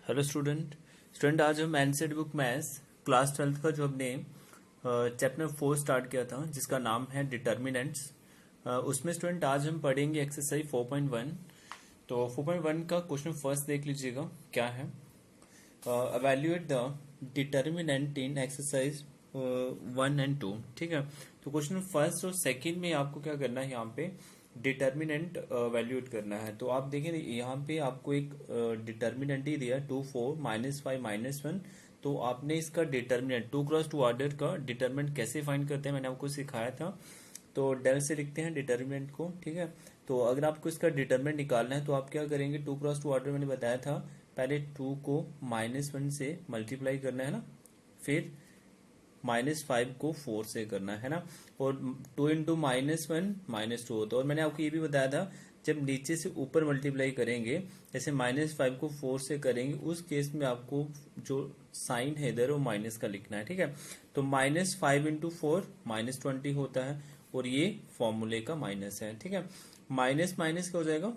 Hello student आज हम NCERT book maths class 12th का जो हमने चैप्टर 4 स्टार्ट किया था जिसका नाम है डिटर्मिनेंट्स। उसमें स्टूडेंट आज हम पढ़ेंगे एक्सरसाइज 4.1। तो 4.1 का क्वेश्चन फर्स्ट देख लीजिएगा क्या है। Evaluate the determinant in exercise 1 and 2। ठीक है, तो क्वेश्चन फर्स्ट और सेकंड में आपको क्या करना है, यहाँ पे डिटर्मिनेंट वैल्यूएट करना है। तो आप देखें यहाँ पे आपको एक डिटर्मिनेंट ही दिया 2 4 -5 -1। तो आपने इसका डिटर्मिनेंट 2 क्रॉस 2 ऑर्डर का डिटर्मिनेंट कैसे फाइंड करते हैं मैंने आपको सिखाया था। तो डेल से लिखते हैं डिटर्मिनेंट को। ठीक है, तो अगर आपको इसका डिटर्मिनेंट निकालना है तो आप क्या करेंगे, 2 क्रॉस 2 ऑर्डर मैंने बताया था, पहले 2 को -1 से मल्टीप्लाई करना है ना, फिर -5 को 4 से करना है ना, और 2 इंटू -1 -2 होता है। और मैंने आपको ये भी बताया था जब नीचे से ऊपर मल्टीप्लाई करेंगे, जैसे -5 को 4 से करेंगे, उस केस में आपको जो साइन है इधर वो माइनस का लिखना है। ठीक है, तो -5 इंटू 4 -20 होता है, और ये फॉर्मूले का माइनस है। ठीक है, माइनस माइनस क्या हो जाएगा,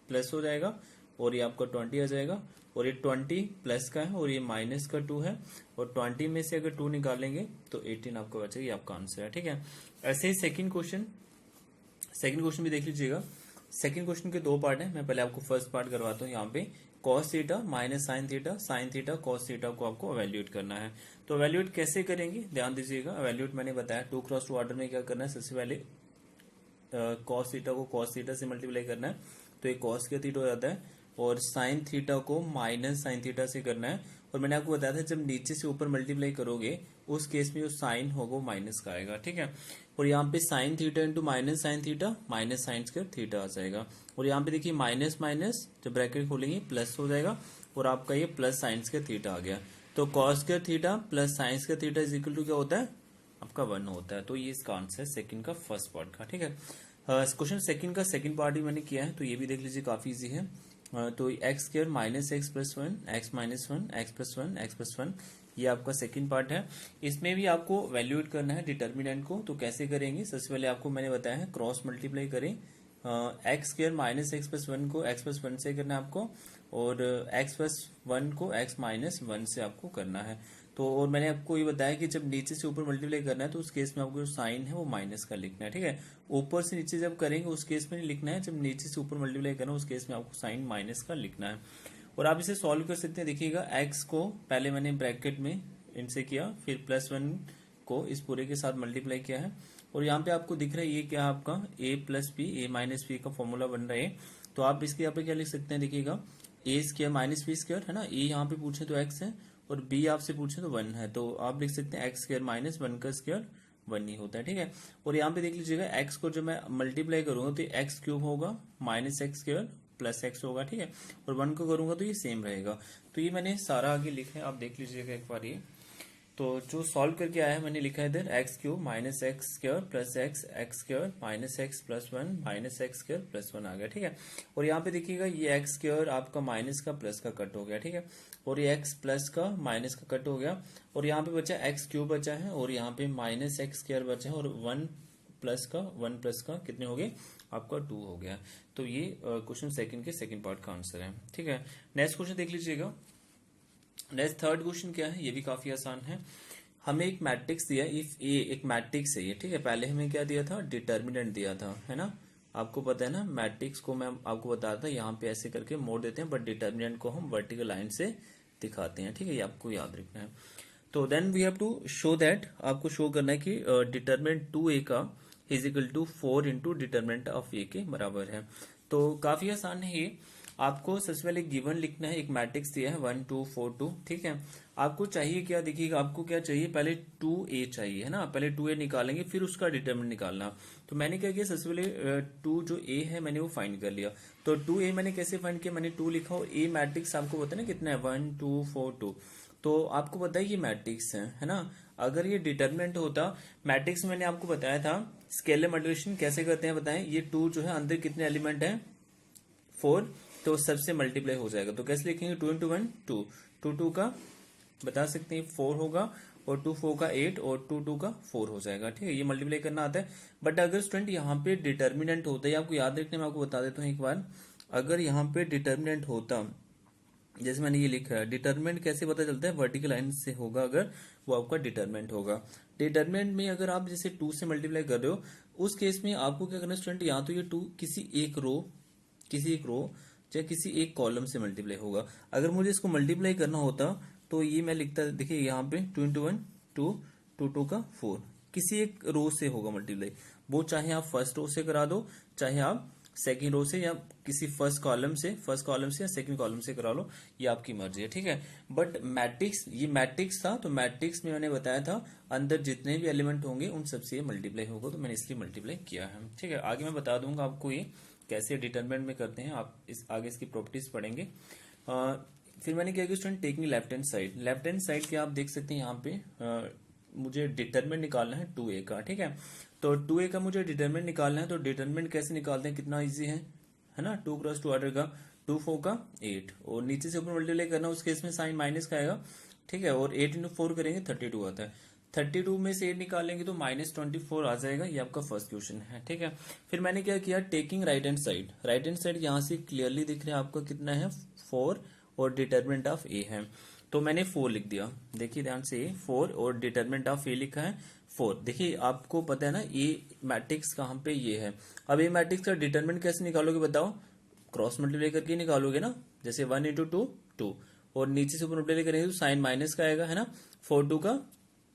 प्लस हो जाएगा, और ये आपका 20 आ जाएगा, और ये 20 प्लस का है और ये माइनस का 2 है, और 20 में से अगर 2 निकालेंगे तो 18 आपका बचेगा। ये आपका आंसर है। ठीक है, ऐसे ही सेकंड क्वेश्चन भी देख लीजिएगा। सेकंड क्वेश्चन के दो पार्ट है, मैं पहले आपको फर्स्ट पार्ट करवाता हूँ। यहाँ पे cos theta minus sine theta cos theta को आपको एवेल्यूएट करना है। तो एवेल्यूएट कैसे करेंगे ध्यान दीजिएगा। एवेल्यूएट मैंने बताया 2 क्रॉस 2 ऑर्डर में क्या करना है, सबसे पहले कॉस थीटा को कॉस थीटा से मल्टीप्लाई करना है, तो ये कॉस का थीटा हो जाता है, और साइन थीटा को माइनस साइन थीटा से करना है। और मैंने आपको बताया था जब नीचे से ऊपर मल्टीप्लाई करोगे उस केस में जो साइन होगा वो माइनस का आएगा। ठीक है, और यहाँ पे sine theta into minus sine theta minus sine square theta आ जाएगा। और यहाँ पे देखिए माइनस माइनस जब ब्रैकेट खोलेंगे प्लस हो जाएगा, और आपका ये प्लस साइन स्क्वायर थीटा आ गया। तो cos square theta plus sine square theta is equal to क्या होता है, आपका 1 होता है। तो ये इसका आंसर है सेकंड का फर्स्ट पार्ट का। ठीक है, क्वेश्चन सेकंड का सेकंड पार्ट भी मैंने किया है, तो ये भी देख लीजिए, काफी इजी है। तो x square minus x plus 1 x minus 1 x plus 1 x plus 1, ये आपका सेकंड पार्ट है। इसमें भी आपको वैल्यूएट करना है डिटर्मिनेंट को। तो कैसे करेंगे, सबसे पहले आपको मैंने बताया है क्रॉस मल्टीप्लाई करें। X square minus x plus 1 को एक्स प्लस 1 से करना है आपको, और एक्स प्लस 1 को एक्स माइनस 1 से आपको करना है। तो और मैंने आपको ये बताया कि जब नीचे से ऊपर मल्टीप्लाई करना है तो उस केस में आपको जो साइन है वो माइनस का लिखना है। ठीक है, ऊपर से नीचे जब करेंगे उस केस में नहीं लिखना है, जब नीचे से ऊपर मल्टीप्लाई करना है उस केस में आपको साइन माइनस का लिखना है। और आप इसे सॉल्व कर सकते हैं। देखिएगा, एक्स को पहले मैंने ब्रैकेट में इनसे किया, फिर +1 को इस पूरे के साथ मल्टीप्लाई किया है, और यहाँ पे आपको दिख रहा है ये क्या है आपका a plus B A minus B का फॉर्मूला बन रहा है। तो आप इसके यहाँ पे क्या लिख सकते हैं, देखिएगा a square minus B square है ना, a यहाँ पे पूछे तो x है और b आपसे पूछे तो 1 है, तो आप लिख सकते हैं एक्स स्क्वायर माइनस 1 का स्क्वायर 1 ही होता है। ठीक है, और यहाँ पे देख लीजिएगा x को जब मैं मल्टीप्लाई करूंगा तो एक्स क्यूब होगा minus x square plus x होगा। ठीक है, और 1 को करूंगा तो ये सेम रहेगा। तो ये मैंने सारा आगे लिखा है, आप देख लीजिएगा एक बार ये। तो जो सॉल्व करके आया है मैंने लिखा है इधर x cube minus x square plus x x square minus x plus 1 minus x square plus 1 आ गया। ठीक है, और यहाँ पे देखिएगा ये एक्स स्क्वायर आपका माइनस का प्लस का कट हो गया। ठीक है, और ये एक्स प्लस का माइनस का कट हो गया, और यहाँ पे बचा एक्स क्यूब बचा है, और यहाँ पे माइनस एक्स स्क्वायर बचा है, और 1 प्लस का कितने हो गए, आपका 2 हो गया। तो ये क्वेश्चन सेकंड के सेकंड पार्ट का आंसर है। ठीक है, नेक्स्ट क्वेश्चन देख लीजिएगा। नेक्स्ट थर्ड क्वेश्चन क्या है, ये भी काफी आसान है। हमें एक मैट्रिक्स दिया, इफ ए एक मैट्रिक्स है ये। ठीक है, पहले हमें क्या दिया था, डिटर्मिनेंट दिया था, है ना। आपको पता है ना, मैट्रिक्स को मैं आपको बताया था यहाँ पे ऐसे करके मोड़ देते हैं, बट डिटर्मिनेंट को हम वर्टिकल लाइन से दिखाते हैं। ठीक है, ये आपको याद रखना है। तो then we have to show that, आपको शो करना है कि डिटर्मिनेंट 2a का is equal to 4 into determinant of a के बराबर है। तो काफी आसान है ये। आपको सबसे पहले गिवन लिखना है, एक मैट्रिक्स दिया है 1 2 4 2। ठीक है, आपको चाहिए क्या, देखिएगा आपको क्या चाहिए, पहले 2a चाहिए, है ना। पहले 2a निकालेंगे फिर उसका डिटर्मिनेंट निकालना। तो मैंने क्या किया, सबसे पहले 2 जो a है मैंने वो फाइंड कर लिया। तो 2a मैंने कैसे फाइंड किया, मैंने 2 लिखा, और a मैट्रिक्स आपको पता है ना कितना है, 1 2 4 2। तो आपको पता है ये मैट्रिक्स है ना। अगर ये डिटर्मिनेंट होता, मैट्रिक्स मैंने आपको बताया था स्केलर मल्टीप्लिकेशन कैसे करते हैं बताएं। ये 2 जो है अंदर कितने एलिमेंट है, 4, तो सबसे मल्टीप्लाई हो जाएगा। तो कैसे लिखेंगे, 2 इंटू 1 2, 2 2 का बता सकते हैं 4 होगा, और 2 4 का 8, और 2 2 का 4 हो जाएगा। ठीक है, ये मल्टीप्लाई करना आता है। बट अगर स्टूडेंट यहाँ पे डिटर्मिनेंट होता है, आपको याद रखने में आपको बता देता हूँ एक बार, अगर यहाँ पे डिटर्मिनेंट होता जैसे मैंने ये लिखा है, डिटरमिनेंट कैसे पता चलता है, वर्टिकल लाइन से होगा अगर वो आपका डिटरमिनेंट होगा। डिटरमिनेंट में अगर आप जैसे 2 से मल्टीप्लाई कर रहे हो, उस केस में आपको क्या करना है स्टूडेंट, या तो ये 2 किसी एक रो या किसी एक कॉलम से मल्टीप्लाई होगा। अगर मुझे इसको मल्टीप्लाई करना होता तो ये मैं लिखता, देखिए यहाँ पे 2 इंटू 1 2, 2 2 का 4, किसी एक रो से होगा मल्टीप्लाई। वो चाहे आप फर्स्ट रो से करा दो, चाहे आप सेकंड रो से, या किसी फर्स्ट कॉलम से या सेकंड कॉलम से करा लो, ये आपकी मर्जी है, ठीक है। बट मैट्रिक्स, ये मैट्रिक्स था, तो मैट्रिक्स में मैंने बताया था अंदर जितने भी एलिमेंट होंगे उन सबसे ये मल्टीप्लाई होगा, तो मैंने इसलिए मल्टीप्लाई किया है, ठीक है। आगे मैं बता दूंगा आपको ये कैसे डिटरमिनेंट में करते हैं, आप आगे इसकी प्रॉपर्टीज पढ़ेंगे। फिर मैंने क्या किया student, taking left hand side के आप देख सकते हैं यहाँ पे मुझे डिटरमिनेंट निकालना है 2a का, ठीक है। तो 2a का मुझे डिटरमिनेंट निकालना है, तो डिटरमिनेंट कैसे निकालते हैं, कितना इजी है ना, 2 क्रॉस 2 ऑर्डर का, 2 4 का 8, और नीचे से ऊपर मल्टीप्लाई करना, उस केस में साइन माइनस का आएगा, ठीक है। और 8 इंटू 4 करेंगे 32 आता है, 32 में से 8 निकालेंगे तो -24 आ जाएगा, ये आपका फर्स्ट क्वेश्चन है, ठीक है। फिर मैंने क्या किया, टेकिंग राइट हैंड साइड यहाँ से क्लियरली दिख रहा है आपको कितना है 4, और डिटरमिनेंट ऑफ ए है, तो मैंने 4 लिख दिया, देखिए ध्यान से 4, और डिटरमिनेंट ऑफ ए लिखा है 4। देखिए आपको पता है ना ये मैट्रिक्स कहाँ पे ये है। अब ये मैट्रिक्स का डिटरमिनेंट कैसे निकालोगे बताओ, क्रॉस मल्टीप्लाई करके निकालोगे ना, जैसे 1 इंटू 2 2, और नीचे से ऊपर मल्टीप्लाई करेंगे तो साइन माइनस का आएगा, है ना, 4 2 का,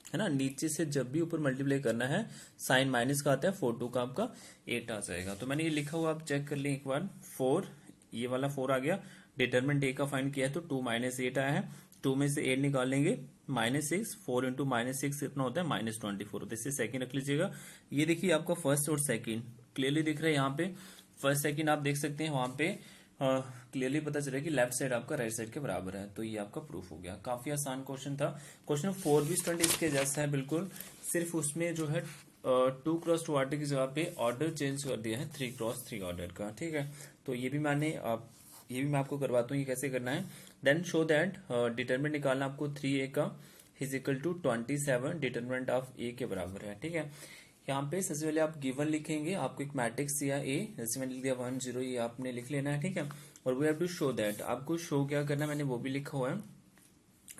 है ना, नीचे से जब भी ऊपर मल्टीप्लाई करना है साइन माइनस का आता है, 4 2 का आपका 8 आ जाएगा। तो मैंने ये लिखा हुआ, आप चेक कर लें एक बार, 4, ये वाला 4 आ गया, डिटरमिनेंट ए का फाइंड किया है तो 2 - 8 आया है, 2 में से 8 निकालेंगे -6, 4 इंटू -6 कितना होता है -24 होता है, इससे सेकंड रख लीजिएगा। ये देखिए आपका फर्स्ट और सेकंड क्लियरली दिख रहा है, यहाँ पे फर्स्ट सेकंड आप देख सकते हैं, वहां पे क्लियरली पता चला कि लेफ्ट साइड आपका राइट साइड के बराबर है, तो ये आपका प्रूफ हो गया। काफी आसान क्वेश्चन था। क्वेश्चन 4 भी स्टूडेंट इसके जैसा है बिल्कुल, सिर्फ उसमें जो है 2 क्रॉस 2 ऑर्डर की जगह पे ऑर्डर चेंज कर दिया है 3 क्रॉस 3 ऑर्डर का, ठीक है। तो ये भी मैं आपको करवाता हूँ, ये कैसे करना है। देन शो दैट डिटरमिनेंट निकालना आपको 3a का is equal to 27 determinant of a के बराबर है, ठीक है। यहाँ पे सबसे पहले आप गिवन लिखेंगे, आपको एक मैट्रिक्स दिया a, जैसे मैंने लिख दिया 1 0, ये आपने लिख लेना है, ठीक है। और we have to show that, आपको शो क्या करना है, मैंने वो भी लिखा हुआ है,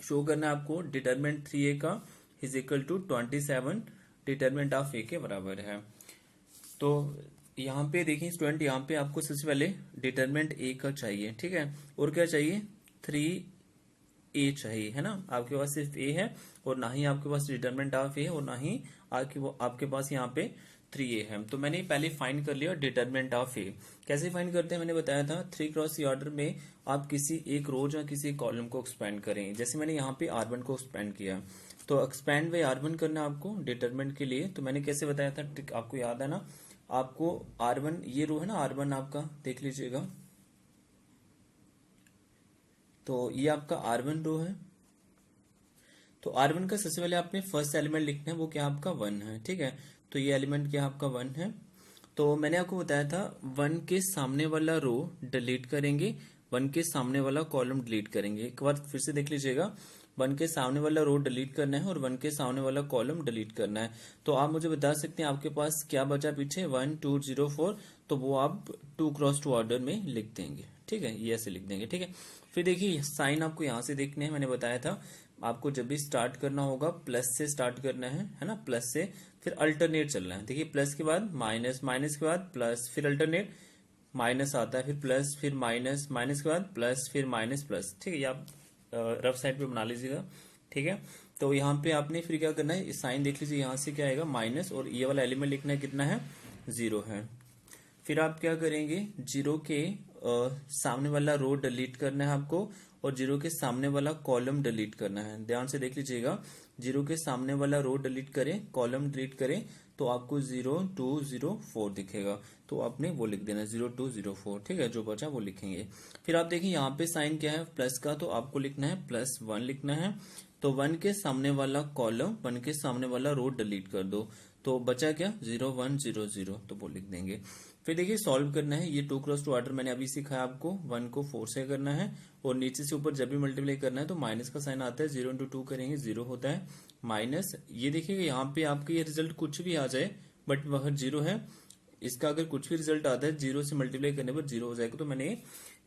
शो करना है आपको डिटरमिनेंट 3a का is equal to 27 determinant of a के बराबर है। तो यहाँ पे देखिए स्टूडेंट, यहाँ पे आपको सबसे पहले डिटरमिनेंट ए का चाहिए, ठीक है, और क्या चाहिए 3a चाहिए, है ना। आपके पास सिर्फ ए है, और ना ही आपके पास डिटरमिनेंट ऑफ ए है, और ना ही आपके पास यहाँ पे 3a है। तो मैंने पहले फाइंड कर लिया डिटरमिनेंट ऑफ ए। कैसे फाइंड करते हैं मैंने बताया था, 3 क्रॉस ऑर्डर में आप किसी एक रो या किसी कॉलम को एक्सपेंड करें, जैसे मैंने यहाँ पे R1 को एक्सपेंड किया, तो एक्सपेंड बाय R1 करना आपको डिटरमिनेंट के लिए। तो मैंने कैसे बताया था, आपको याद है ना, आपको R1, ये रो है ना R1 आपका, देख लीजिएगा, तो ये आपका R1 रो है। तो R1 का सबसे पहले आपने फर्स्ट एलिमेंट लिखना है, वो क्या आपका 1 है, ठीक है। तो ये एलिमेंट क्या आपका 1 है। तो मैंने आपको बताया था 1 के सामने वाला रो डिलीट करेंगे, 1 के सामने वाला कॉलम डिलीट करेंगे। एक बार फिर से देख लीजिएगा, 1 के सामने वाला रो डिलीट करना है और 1 के सामने वाला कॉलम डिलीट करना है। तो आप मुझे बता सकते हैं आपके पास क्या बचा पीछे, 1 2 0 4, तो वो आप 2 क्रॉस 2 ऑर्डर में लिख देंगे, ठीक है, ये ऐसे लिख देंगे, ठीक है। फिर देखिए साइन आपको यहाँ से देखने हैं, मैंने बताया था आपको जब भी स्टार्ट करना होगा प्लस से स्टार्ट करना है ना, प्लस से, फिर अल्टरनेट चलना है। देखिए प्लस के बाद माइनस, माइनस के बाद प्लस, फिर अल्टरनेट, माइनस आता है, फिर प्लस, फिर माइनस, माइनस के बाद प्लस, फिर माइनस प्लस, ठीक है। ये आप रफ साइड पे बना लीजिएगा, ठीक है। तो यहाँ पे आपने फिर क्या करना है, साइन देख लीजिए, यहाँ से क्या आएगा माइनस, और ये वाला एलिमेंट लिखना है कितना है 0 है। फिर आप क्या करेंगे, 0 के सामने वाला रो डिलीट करना है आपको, और 0 के सामने वाला कॉलम डिलीट करना है। ध्यान से देख लीजिएगा, 0 के सामने वाला रो डिलीट करें, कॉलम डिलीट करें, तो आपको 0 2 0 4 दिखेगा, तो आपने वो लिख देना 0 2 0 4, ठीक है। जो बचा वो लिखेंगे। फिर आप देखिए यहाँ पे साइन क्या है प्लस का, तो आपको लिखना है +1 लिखना है। तो 1 के सामने वाला कॉलम, 1 के सामने वाला रो डिलीट कर दो, तो बचा क्या 0 1 0 0, तो वो लिख देंगे। फिर देखिए सॉल्व करना है, ये 2 क्रॉस 2 ऑर्डर मैंने अभी सिखाया आपको, 1 को 4 से करना है, और नीचे से ऊपर जब भी मल्टीप्लाई करना है तो माइनस का साइन आता है, 0 इंटू 2 करेंगे 0 होता है माइनस। ये देखिएगा यहाँ पे आपके ये रिजल्ट कुछ भी आ जाए बट वह 0 है, इसका अगर कुछ भी रिजल्ट आता है 0 से मल्टीप्लाई करने पर 0 हो जाएगा। तो मैंने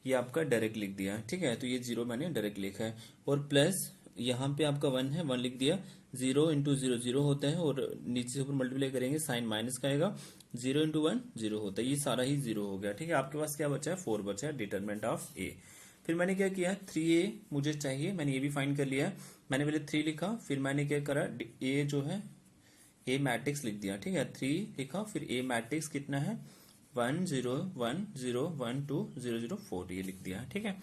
ये आपका डायरेक्ट लिख दिया, ठीक है। तो ये 0 मैंने डायरेक्ट लिखा है, और प्लस यहाँ पे आपका 1 है, 1 लिख दिया। 0 इंटू 0 0 होता है, और नीचे से ऊपर मल्टीप्लाई करेंगे साइन माइनस का आएगा। 0 इंटू 1 0 होता है, ये सारा ही 0 हो गया, ठीक है। आपके पास क्या बचा है, 4 बचा है, डिटरमिनेंट ऑफ ए। फिर मैंने क्या किया, 3a मुझे चाहिए, मैंने ये भी फाइंड कर लिया। मैंने पहले 3 लिखा, फिर मैंने क्या करा, ए जो है ए मैट्रिक्स लिख दिया, ठीक है। 3 लिखा, फिर ए मैट्रिक्स कितना है, 1 0 1 0 1 2 0 0 4, ये लिख दिया, ठीक है।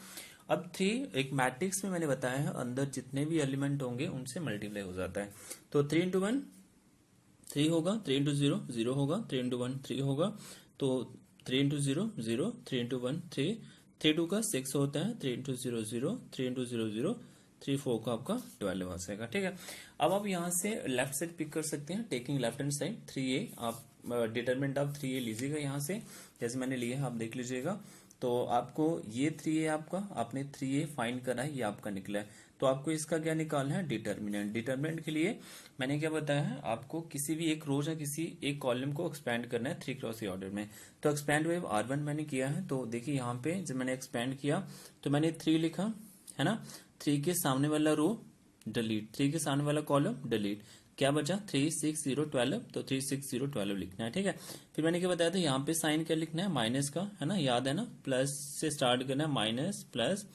अब 3 एक मैट्रिक्स में मैंने बताया है अंदर जितने भी एलिमेंट होंगे उनसे मल्टीप्लाई हो जाता है। तो 3 इंटू 1 3 होगा, 3 इंटू 0 0 होगा, 3 इंटू 1 3 होगा, तो 3 इंटू 0 0, 3 इंटू 1 3, 3 2 का 6 होता है, 3 इंटू 0 0, 3 इंटू 0 0, 3 4 का आपका 12 आ जाएगा, ठीक है। अब आप यहाँ से लेफ्ट साइड पिक कर सकते हैं, taking left hand side 3a, आप डिटरमिनेंट ऑफ 3a लीजिएगा यहाँ से, जैसे मैंने लिया है आप देख लीजिएगा। तो आपको ये 3a आपका, आपने 3a फाइंड करा है, ये आपका निकला है। तो आपको इसका क्या निकालना है, डिटरमिनेंट। डिटरमिनेंट के लिए मैंने क्या बताया है आपको, किसी भी एक रोज या किसी एक कॉलम को एक्सपैंड करना है 3 क्रॉस ऑर्डर में। तो एक्सपैंड वेव R1 मैंने किया है, तो देखिए यहाँ पे जब मैंने एक्सपैंड किया तो मैंने 3 लिखा है ना, 3 के सामने वाला रो डिलीट, 3 के सामने वाला कॉलम डिलीट, क्या बचा 3 6 0 12, तो 3 6 0 12 लिखना है, ठीक है। फिर मैंने क्या बताया था, यहाँ पे साइन क्या लिखना है, माइनस का, है ना, याद है ना, प्लस से स्टार्ट करना है, minus plus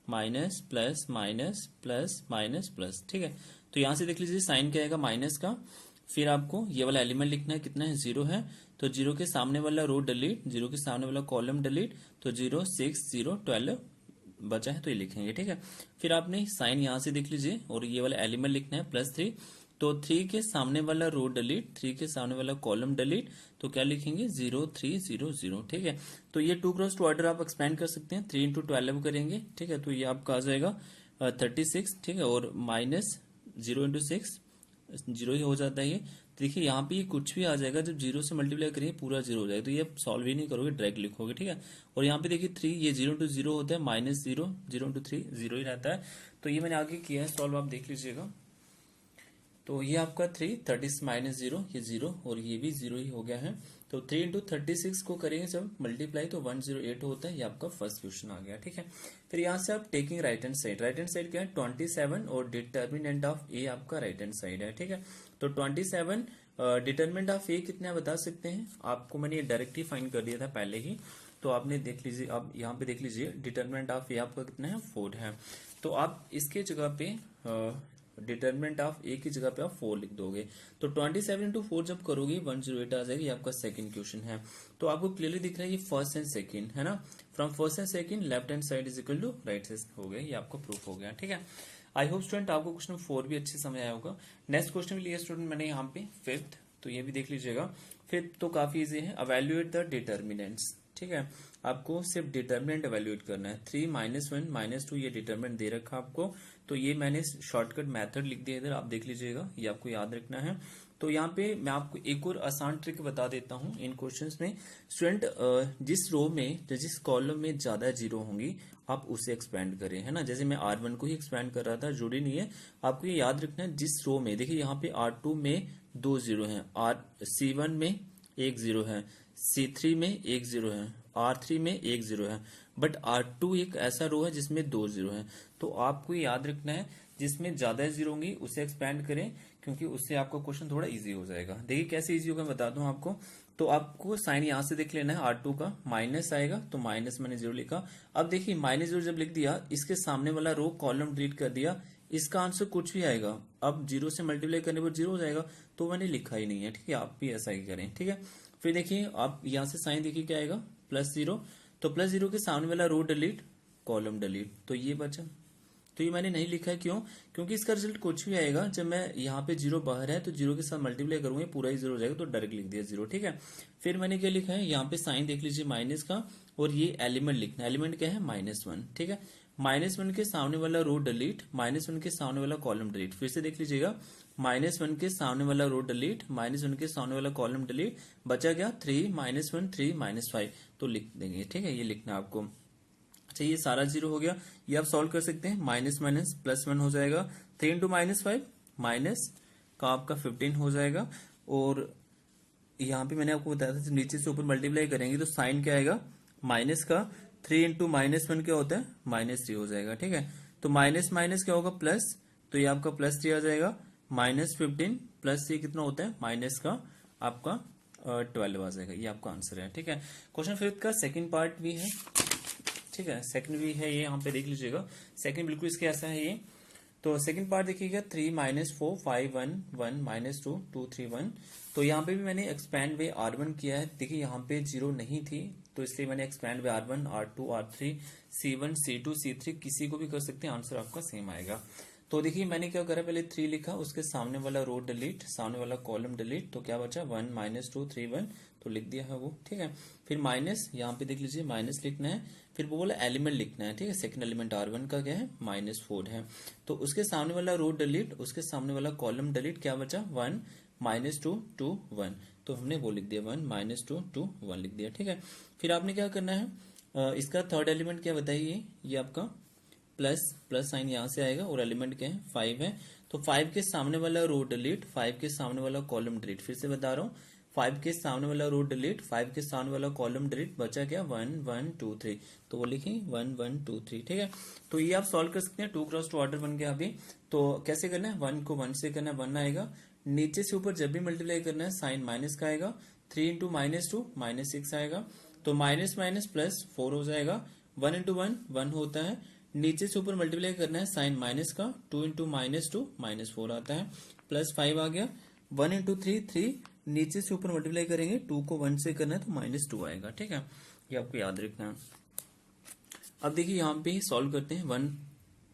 minus plus minus plus minus plus, ठीक है। तो यहाँ से देख लीजिए साइन क्या आएगा, माइनस का। फिर आपको ये वाला एलिमेंट लिखना है, कितना है, 0 है, तो 0 के सामने वाला रो डिलीट, 0 के सामने वाला कॉलम डिलीट, तो 0 6 0 12 बचा है, तो ये लिखेंगे, ठीक है। फिर आपने साइन यहाँ से देख लीजिए, और ये वाला एलिमेंट लिखना है +3, तो 3 के सामने वाला रो डिलीट, 3 के सामने वाला कॉलम डिलीट, तो क्या लिखेंगे 0 3 0 0, ठीक है। तो ये 2 क्रॉस 2 ऑर्डर आप एक्सपेंड कर सकते हैं, 3 इंटू 12 करेंगे, ठीक है। तो ये आपका आ जाएगा 36, ठीक है, और माइनस 0 इंटू 6 0 ही हो जाता है ये। देखिए यहाँ पे ये कुछ भी आ जाएगा, जब 0 से मल्टीप्लाई करेंगे पूरा 0 हो जाएगा, तो ये आप सॉल्व ही नहीं करोगे, डायरेक्ट लिखोगे, ठीक है। और यहाँ पे देखिए 3, ये 0 इंटू 0 होता है, माइनस 0, 0 इंटू 3 0 ही रहता है। तो ये मैंने आगे किया है सॉल्व, आप देख लीजिएगा। तो ये आपका 3 30 माइनस 0, ये 0, और ये भी 0 ही हो गया है। तो 3 इंटू 36 को करेंगे जब मल्टीप्लाई, तो 108 होता है, ये आपका फर्स्ट क्वेश्चन आ गया, ठीक है। फिर यहाँ से आप taking right hand side, right hand side क्या है 27, और डिटर्मिनेंट ऑफ ए आपका राइट हैंड साइड है, ठीक है। तो 27 डिटर्मिनेंट ऑफ ए कितना बता सकते हैं आपको, मैंने ये डायरेक्टली फाइंड कर दिया था पहले ही, तो आपने देख लीजिए, आप यहाँ पे देख लीजिए डिटर्मिनेंट ऑफ ए आपका कितना है 4 है। तो आप इसके जगह पे डिटर्मिनेंट ऑफ ए की जगह पे आप 4 लिख दोगे, तो 27 इंटू 4 जब करोगे 108 आ जाएगी, ये आपका सेकंड क्वेश्चन है। तो आपको क्लियरली दिख रहा है ये फर्स्ट एंड सेकंड है ना, from first and second left hand side is equal to right side हो गया, ये आपका प्रूफ हो गया, ठीक है। आई होप स्टूडेंट आपको क्वेश्चन 4 भी अच्छे समझ आया होगा। नेक्स्ट क्वेश्चन भी लिया स्टूडेंट मैंने यहाँ पे फिफ्थ, तो ये भी देख लीजिएगा। फिफ्थ तो काफी इजी है, अवेल्युएट द डिटर्मिनेंट्स, ठीक है। आपको सिर्फ डिटर्मिनेंट एवेल्युएट करना है, 3 -1 -2 ये डिटर्मिनेंट दे रखा आपको, तो ये मैंने शॉर्टकट मेथड लिख दिया इधर, आप देख लीजिएगा, ये आपको याद रखना है। तो यहाँ पे मैं आपको एक और आसान ट्रिक बता देता हूँ इन क्वेश्चंस में। स्टूडेंट जिस रो में जिस कॉलम में ज्यादा जीरो होंगी आप उसे एक्सपेंड करें, है ना। जैसे मैं R1 को ही एक्सपेंड कर रहा था, जरूरी नहीं है, आपको ये याद रखना है जिस रो में, देखिए यहाँ पे R2 में 2 जीरो है, C1 में 1 जीरो है, C3 में 1 जीरो है, R3 में 1 जीरो है, बट R2 एक ऐसा रो है जिसमें 2 जीरो है। तो आपको याद रखना है जिसमें ज्यादा जीरो होंगी उसे एक्सपेंड करें, क्योंकि उससे आपका क्वेश्चन थोड़ा इजी हो जाएगा। देखिए कैसे इजी होगा बता दूं आपको। तो आपको साइन यहां से देख लेना है, R2 का माइनस आएगा, तो माइनस मैंने 0 लिखा। अब देखिए -0 जब लिख दिया, इसके सामने वाला रो कॉलम डिलीट कर दिया, इसका आंसर कुछ भी आएगा, अब 0 से मल्टीप्लाई करने पर 0 हो जाएगा, तो मैंने लिखा ही नहीं है, ठीक है। आप भी ऐसा ही करें, ठीक है। फिर देखिए आप यहाँ से साइन देखिए क्या आएगा, +0, तो +0 के सामने वाला रो डिलीट, कॉलम डिलीट, तो ये बचा। तो ये मैंने नहीं लिखा है, क्यों, क्योंकि इसका रिजल्ट कुछ भी आएगा, जब मैं यहाँ पे 0 बाहर है तो 0 के साथ मल्टीप्लाई करूंगा पूरा ही 0 हो जाएगा, तो डायरेक्ट लिख दिया 0, ठीक है। फिर मैंने क्या लिखा है, यहाँ पे साइन देख लीजिए माइनस का, और ये एलिमेंट लिखना है, एलिमेंट क्या है -1, ठीक है। -1 के सामने वाला रो डिलीट, -1 के सामने वाला कॉलम डिलीट, फिर से देख लीजिएगा, -1 के सामने वाला रो डिलीट, -1 के सामने वाला कॉलम डिलीट, बचा गया 3 -1 3 -5, तो लिख देंगे, ठीक है। ये लिखना है आपको। अच्छा ये सारा 0 हो गया, ये आप सॉल्व कर सकते हैं, माइनस माइनस +1 हो जाएगा, 3 इंटू -5 माइनस का आपका 15 हो जाएगा। और यहाँ पे मैंने आपको बताया था नीचे से ऊपर मल्टीप्लाई करेंगे तो साइन क्या आएगा, माइनस का 3 इंटू -1 क्या होता है, -3 हो जाएगा। ठीक है, तो माइनस माइनस क्या होगा, प्लस, तो ये आपका +3 आ जाएगा। -15 प्लस ये कितना होता है, माइनस का आपका 12 आ जाएगा। ये आपका आंसर है। ठीक है, क्वेश्चन 5 का सेकंड पार्ट भी है। ठीक है, सेकंड भी है ये, यहाँ पे देख लीजिएगा। सेकंड बिल्कुल इसके ऐसा है ये। तो सेकंड पार्ट देखिएगा, 3 -4 5 1 1 -2 2 3 1। तो यहाँ पे भी मैंने एक्सपैंड बाय R1 किया है। देखिए यहाँ पे 0 नहीं थी, तो इसलिए मैंने expand bye R1 R2 R3 C1 C2 C3 किसी को भी कर सकते हैं, आंसर आपका सेम आएगा। तो देखिए मैंने क्या करा, पहले 3 लिखा, उसके सामने वाला रो डिलीट, सामने वाला कॉलम डिलीट, तो क्या बचा 1 -2 3 1, तो लिख दिया है वो। ठीक है, फिर माइनस, यहाँ पे देख लीजिए माइनस लिखना है, फिर वो बोला एलिमेंट लिखना है। ठीक है, सेकंड एलिमेंट R1 का क्या है, -4 है, तो उसके सामने वाला रो डिलीट, उसके सामने वाला कॉलम डिलीट, क्या बचा 1 -2 2 1, तो हमने वो लिख दिया 1 -2 2 1 लिख दिया। ठीक है, फिर आपने क्या करना है, इसका थर्ड एलिमेंट क्या बताइए, ये आपका प्लस साइन यहां से आएगा, और एलिमेंट क्या है 5 है, तो 5 के सामने वाला रो डिलीट, 5 के सामने वाला कॉलम डिलीट। फिर से बता रहा हूँ, 5 के सामने वाला रो डिलीट, 5 के सामने वाला कॉलम डिलीट, बचा क्या 1 1 2 3, तो वो लिखेंगे 1 1 2 3। ठीक है, तो ये आप सॉल्व कर सकते हैं। 2 क्रॉस 2 ऑर्डर बन गया अभी। तो कैसे करना है, 1 को 1 से करना है, 1 आएगा, नीचे से ऊपर जब भी मल्टीप्लाई करना है साइन माइनस का आएगा, 3 इंटू -2 -6 आएगा, तो माइनस माइनस प्लस 4 हो जाएगा, 1 इंटू 1 1 होता है, नीचे से ऊपर मल्टीप्लाई करना है साइन माइनस का, 2 इंटू -2 -4 आता है, प्लस 5 आ गया, 1 इंटू 3 3, नीचे से ऊपर मल्टीप्लाई करेंगे, 2 को 1 से करना है तो -2 आएगा। ठीक है, ये आपको याद रखना है। अब देखिए यहाँ पे ही सॉल्व करते हैं, 1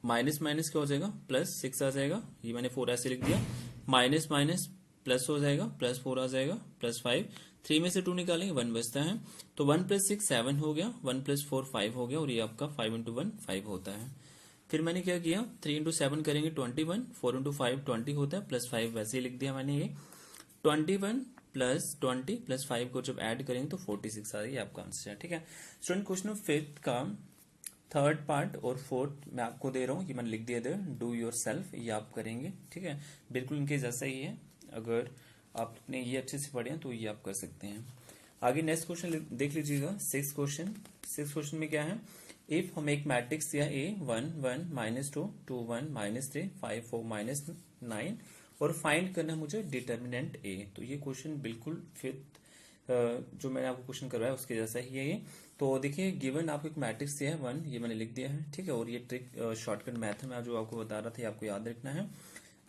माइनस माइनस क्या हो जाएगा, +6 आ जाएगा, ये मैंने 4 ऐसे लिख दिया, माइनस माइनस प्लस हो जाएगा, +4 आ जाएगा, +5, 3 में से 2 निकालेंगे 1 बचता है, तो 1 + 6 7 हो गया, 1 + 4 5 हो गया, और ये आपका 5 इंटू 1 5 होता है। फिर मैंने क्या किया, 3 इंटू 7 करेंगे 21, 4 इंटू 5 20 होता है, +5 वैसे ही लिख दिया मैंने। ये 21 + 20 + 5 को जब ऐड करेंगे तो 46 आ रही है, आपका आंसर है। ठीक है स्टूडेंट, क्वेश्चन 5 का थर्ड पार्ट और फोर्थ मैं आपको दे रहा हूँ, ये मैंने लिख दिया इधर, डू योर सेल्फ, ये आप करेंगे। ठीक है, बिल्कुल इनके जैसा ही है, अगर आपने ये अच्छे से पढ़े हैं तो ये आप कर सकते हैं। आगे नेक्स्ट क्वेश्चन देख लीजिएगा, 6 क्वेश्चन में क्या है, इफ हम एक मैट्रिक्स दिया A 1 1 -2 2 1 -3 5 4 -9 और फाइंड करना है मुझे डिटर्मिनेंट A। तो ये क्वेश्चन बिल्कुल फिफ्थ जो मैंने आपको क्वेश्चन करवाया उसके जैसा ही है ये। तो देखिए गिवन आपको एक मैट्रिक्स दिया है 1, ये मैंने लिख दिया है। ठीक है, और ये ट्रिक शॉर्टकट मैथ है, मैं जो आपको बता रहा था, ये आपको याद रखना है।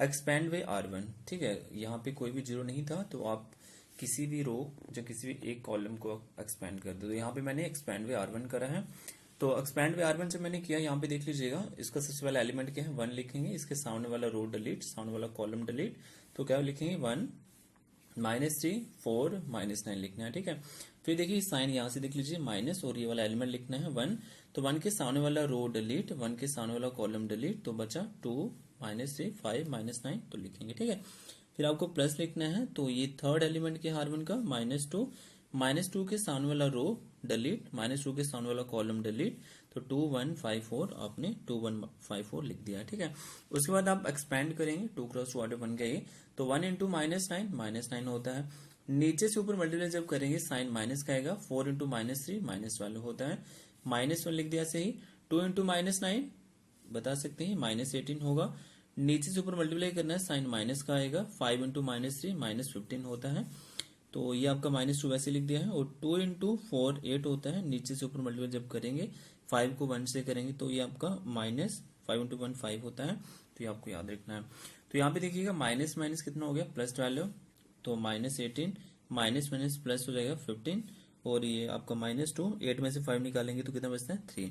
Expand by R1। ठीक है, यहाँ पे कोई भी 0 नहीं था, तो आप किसी भी रो या किसी भी एक कॉलम को एक्सपेंड कर दो। तो यहाँ पे मैंने एक्सपेंड बाय R1 करा है। तो एक्सपेंड बाय R1 जब मैंने किया, यहाँ पे देख लीजिएगा, इसका सबसे पहला एलिमेंट क्या है 1 लिखेंगे, इसके सामने वाला रो डिलीट, सामने वाला कॉलम डिलीट, तो क्या लिखेंगे 1 -3 4 -9 लिखना है। ठीक है, फिर देखिए साइन यहाँ से देख लीजिए माइनस, और ये वाला एलिमेंट लिखना है 1, तो 1 के सामने वाला रो डिलीट, 1 के सामने वाला कॉलम डिलीट, तो बचा 2 -3 5 -9, तो लिखेंगे। ठीक है, फिर आपको प्लस लिखना है, तो ये थर्ड एलिमेंट के R1 का -2 के सामने वाला रो डिलीट, -2 के सामने वाला कॉलम डिलीट, तो 2 1 5 4 आपने 2 1 5 4 लिख दिया। ठीक है, उसके बाद आप एक्सपेंड करेंगे, 2 क्रॉस 2 ऑर्डर बन गया ये, तो 1 इंटू -9 होता है, नीचे से ऊपर मल्टीप्लाई जब करेंगे साइन माइनस का आएगा, 4 इंटू -3 -12 होता है, -1 लिख दिया सही, 2 इंटू -9 बता सकते हैं -18 होगा, नीचे से ऊपर मल्टीप्लाई करना है साइन माइनस का आएगा, 5 इंटू -3 -15 होता है, तो ये आपका -2 वैसे लिख दिया है, और 2 इंटू 4 8 होता है, नीचे से ऊपर मल्टीप्लाई जब करेंगे 5 को 1 से करेंगे तो ये आपका -5 इंटू 1 5 होता है, तो ये आपको याद रखना है। तो यहाँ पे देखिएगा माइनस माइनस कितना हो गया, +12, तो -18 माइनस माइनस प्लस हो जाएगा 15, और ये आपका -2, 8 में से 5 निकालेंगे तो कितना बचता है 3,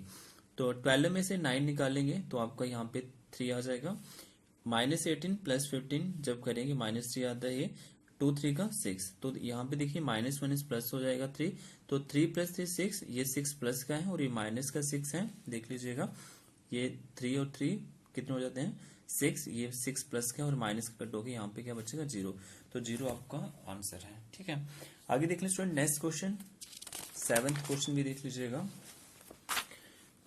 तो 12 में से 9 निकालेंगे तो आपका यहाँ पे 3 आ जाएगा, -18 + 15 जब करेंगे -3 आता है, ये 2 3 का 6, तो यहाँ पे देखिए माइनस माइनस प्लस हो जाएगा 3, तो 3 + 3 6, ये 6 प्लस का है और ये माइनस का 6 है, देख लीजिएगा, ये 3 और 3 कितने हो जाते हैं 6, ये 6 प्लस का और माइनस का कट हो गया, यहाँ पे क्या बचेगा 0, तो 0 आपका आंसर है। ठीक है, आगे देख लीजिए student next question, 7th question भी देख लीजिएगा,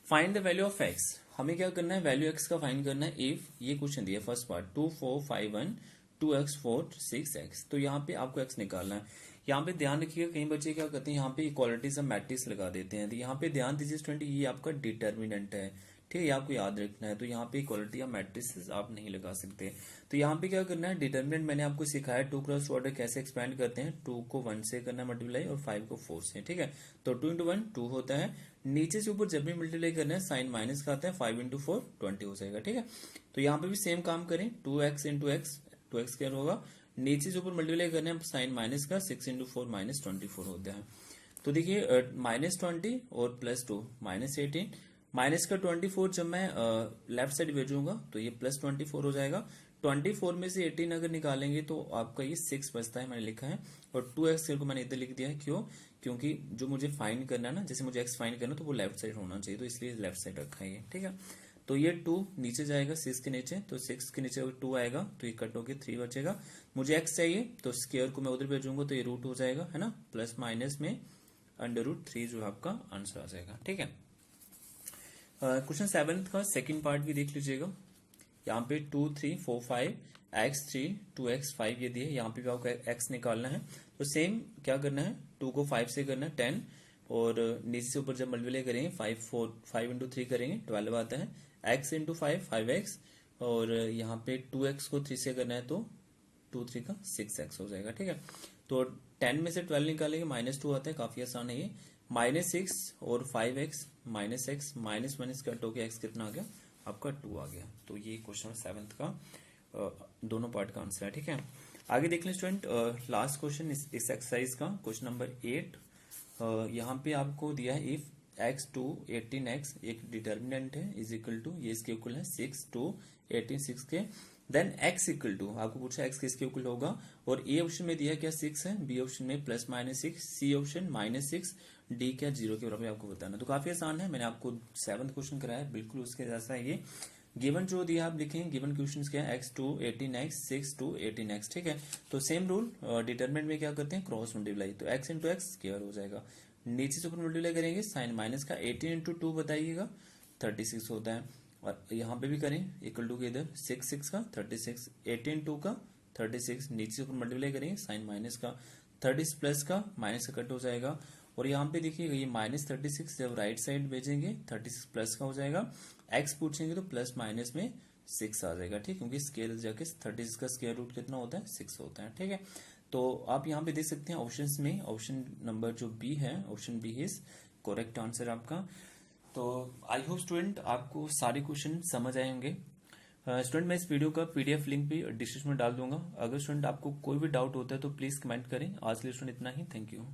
find the value of x। हमें क्या करना है, वैल्यू x का फाइंड करना है इफ, ये क्वेश्चन दिया फर्स्ट पार्ट 2 4 5 1 2x 4 6x, तो यहाँ पे आपको x निकालना है। यहाँ पे ध्यान रखिएगा, कई बच्चे क्या करते हैं यहाँ पे इक्वालिटीज ऑफ मैट्रिक्स लगा देते हैं। तो यहाँ पे ध्यान दीजिए स्टूडेंट, ये आपका डिटर्मिनेंट है, ठीक है, ये आपको याद रखना है। तो यहाँ पे इक्वालिटी ऑफ मैट्रिक्स आप नहीं लगा सकते। तो यहाँ पे क्या करना है, डिटर्मिनेंट मैंने आपको सिखाया 2 क्रॉस ऑर्डर कैसे एक्सपेंड करते हैं। 2 को 1 से करना मल्टीप्लाई और 5 को 4 से, ठीक है। तो 2 इंटू 1 2 होता है, नीचे से ऊपर जब भी मल्टीप्लाई करना है साइन माइनस का आता है, 5 इंटू 4 20 हो जाएगा, ठीक है। तो यहाँ पे भी सेम काम करें, 2x इंटू एक्स, 2x क्या होगा, नीचे से ऊपर मल्टीप्लाई करने हैं साइन माइनस का, 6 इंटू 4 माइनस 24 होता है। तो देखिए -20 और +2 -18, माइनस का 24 जब मैं लेफ्ट साइड भेजूंगा तो ये +24 हो जाएगा। 24 में से 18 अगर निकालेंगे तो आपका ये 6 बचता है, मैंने लिखा है। और 2x को मैंने इधर लिख दिया है, क्यों, क्योंकि जो मुझे फाइंड करना है ना, जैसे मुझे x फाइंड करना तो वो लेफ्ट साइड होना चाहिए, तो इसलिए लेफ्ट साइड रखा है ये, ठीक है। तो ये 2 नीचे जाएगा 6 के नीचे, तो 6 के नीचे 2 आएगा तो ये कट होकर 3 बचेगा। मुझे x चाहिए तो स्क्वायर को मैं उधर भेजूंगा तो ये रूट हो जाएगा, है ना, प्लस माइनस में √3 जो आपका आंसर आ जाएगा, ठीक है। क्वेश्चन 7 का सेकंड पार्ट भी देख लीजिएगा। यहाँ पे 2 3 4 5 x3 2x 5 ये दिए, यहाँ पे भी आपको x निकालना है। तो सेम क्या करना है, 2 को 5 से करना है 10, और नीचे से ऊपर जब मल्टीप्लाई करेंगे 5 इंटू 3 करेंगे 12 आता है, x इंटू 5 5x, और यहाँ पे 2x को 3 से करना है तो 2 3 का 6x हो जाएगा, ठीक है। तो 10 में से 12 निकालेंगे -2 आता है, काफी आसान है ये। -6 और 5x -x माइनस कट होके x कितना आ गया आपका 2 आ गया। तो ये क्वेश्चन 7 का दोनों पार्ट का आंसर है, ठीक है। आगे देख लें स्टूडेंट, लास्ट क्वेश्चन इस एक्सरसाइज का, क्वेश्चन नंबर 8। यहाँ पे आपको दिया है इफ x2 18x एक डिटर्मिनेंट है इज इक्वल टू, ये इसके इक्वल है 6 2 18 6 के, देन x इक्वल टू, आपको पूछा x किसके इक्वल होगा, और ए ऑप्शन में दिया क्या 6 है, बी ऑप्शन में +-6, सी ऑप्शन -6, डी क्या 0 के बराबर आपको बताना। तो काफी आसान है, मैंने आपको 7th क्वेश्चन कराया है, बिल्कुल उसके जैसा है ये। गिवन जो दिया आप लिखेंगे, गिवन क्वेश्चन क्या है, x2 18x 6 2 18x, ठीक है। तो सेम रूल, डिटरमिनेंट में क्या करते हैं, क्रॉस मल्टीप्लाई, तो x इंटू एक्स स्क्वायर हो जाएगा, नीचे से ऊपर मल्टीप्लाई करेंगे साइन माइनस का, 18 इंटू 2 बताइएगा 36 होता है, और यहाँ पे भी करें इक्वल टू के इधर 6 6 का 36, 18 2 का 36, नीचे से ऊपर मल्टीप्लाई करेंगे साइन माइनस का, 30 प्लस का माइनस का कट हो जाएगा, और यहाँ पे देखिएगा ये -36 जब राइट साइड भेजेंगे 36 प्लस का हो जाएगा, x पूछेंगे तो प्लस माइनस में 6 आ जाएगा, ठीक, क्योंकि स्केयर जाके 36 का स्क्वायर रूट कितना होता है 6 होता है, ठीक है। तो आप यहाँ पे देख सकते हैं ऑप्शंस में ऑप्शन नंबर जो बी है, option B is correct answer आपका। तो आई होप स्टूडेंट आपको सारे क्वेश्चन समझ आए होंगे। स्टूडेंट मैं इस वीडियो का PDF लिंक भी डिस्क्रिप्शन में डाल दूंगा। अगर स्टूडेंट आपको कोई भी डाउट होता है तो प्लीज कमेंट करें। आज के लिए स्टूडेंट इतना ही, थैंक यू।